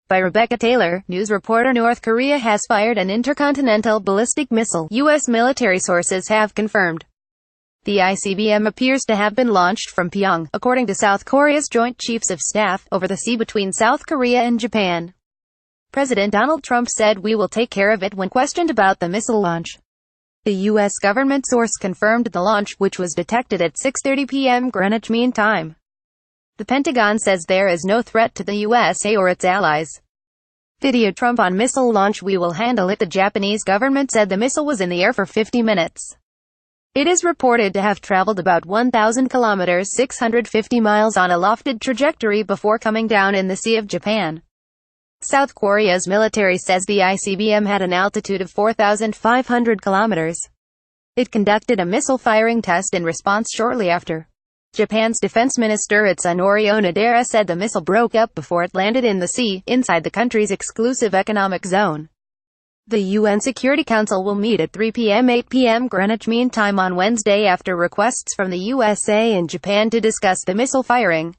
By Rebecca Taylor, news reporter. North Korea has fired an intercontinental ballistic missile, U.S. military sources have confirmed. The ICBM appears to have been launched from Pyong, according to South Korea's Joint Chiefs of Staff, over the sea between South Korea and Japan. President Donald Trump said, "We will take care of it," when questioned about the missile launch. The U.S. government source confirmed the launch, which was detected at 6:30 p.m. Greenwich Mean Time. The Pentagon says there is no threat to the USA or its allies. Video. Trump on missile launch: "We will handle it." The Japanese government said the missile was in the air for 50 minutes. It is reported to have traveled about 1,000 kilometers (650 miles) on a lofted trajectory before coming down in the Sea of Japan. South Korea's military says the ICBM had an altitude of 4,500 kilometers. It conducted a missile firing test in response shortly after. Japan's defense minister Itsunori Onodera said the missile broke up before it landed in the sea, inside the country's exclusive economic zone. The UN Security Council will meet at 3 p.m. 8 p.m. Greenwich Mean Time on Wednesday after requests from the USA and Japan to discuss the missile firing.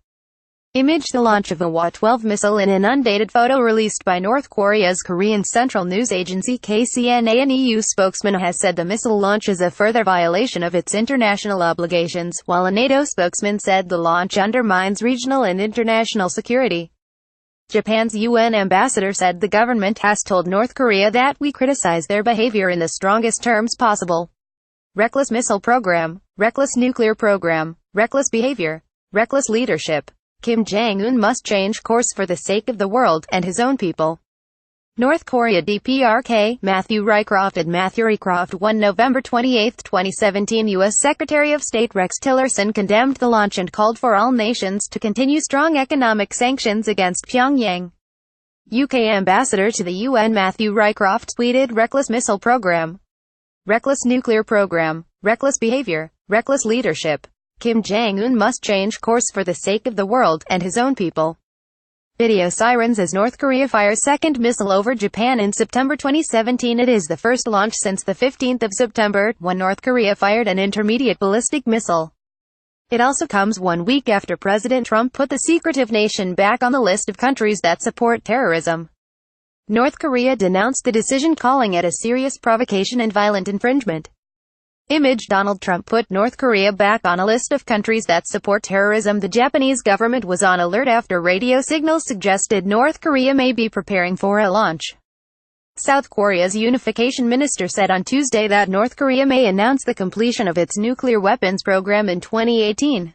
Image. The launch of a Hwa-12 missile in an undated photo released by North Korea's Korean Central News Agency KCNA. An EU spokesman has said the missile launch is a further violation of its international obligations, while a NATO spokesman said the launch undermines regional and international security. Japan's UN ambassador said the government has told North Korea that we criticize their behavior in the strongest terms possible. Reckless missile program, reckless nuclear program, reckless behavior, reckless leadership. Kim Jong-un must change course for the sake of the world and his own people. North Korea. DPRK, Matthew Rycroft. At Matthew Rycroft, 1 November 28, 2017. U.S. Secretary of State Rex Tillerson condemned the launch and called for all nations to continue strong economic sanctions against Pyongyang. UK Ambassador to the UN Matthew Rycroft tweeted, "Reckless missile program, reckless nuclear program, reckless behavior, reckless leadership. Kim Jong-un must change course for the sake of the world and his own people." Video. Sirens as North Korea fires second missile over Japan in September 2017. It is the first launch since the 15th of September, when North Korea fired an intermediate ballistic missile. It also comes 1 week after President Trump put the secretive nation back on the list of countries that support terrorism. North Korea denounced the decision, calling it a serious provocation and violent infringement. Image. Donald Trump put North Korea back on a list of countries that support terrorism. The Japanese government was on alert after radio signals suggested North Korea may be preparing for a launch. South Korea's unification minister said on Tuesday that North Korea may announce the completion of its nuclear weapons program in 2018.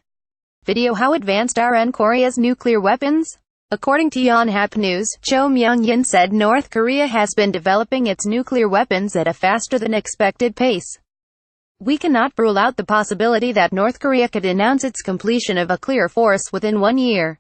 Video. How advanced are Korea's nuclear weapons? According to Yonhap News, Cho Myung-yin said North Korea has been developing its nuclear weapons at a faster than expected pace. "We cannot rule out the possibility that North Korea could announce its completion of a clear force within 1 year.